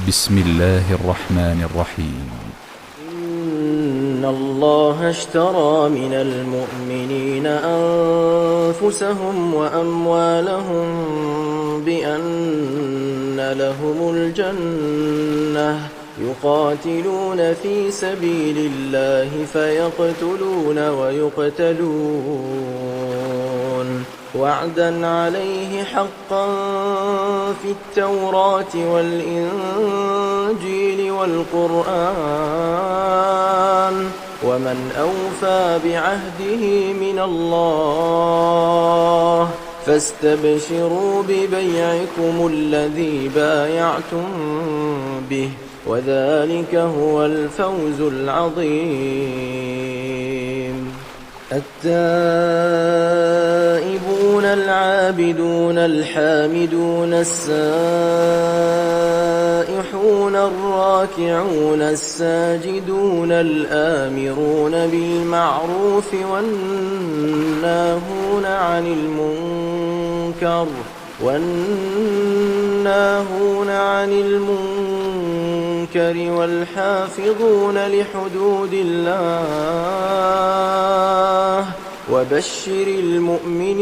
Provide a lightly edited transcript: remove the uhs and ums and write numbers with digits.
بسم الله الرحمن الرحيم. إن الله اشترى من المؤمنين أنفسهم وأموالهم بأن لهم الجنة يقاتلون في سبيل الله فيقتلون ويقتلون وعدا عليه حقا في التوراة والإنجيل والقرآن ومن أوفى بعهده من الله فاستبشروا ببيعكم الذي بايعتم به وذلك هو الفوز العظيم. التائبون العابدون الحامدون السائحون الراكعون الساجدون الآمرون بالمعروف والناهون عن المنكر والحافظون لحدود الله وبشر المؤمنين.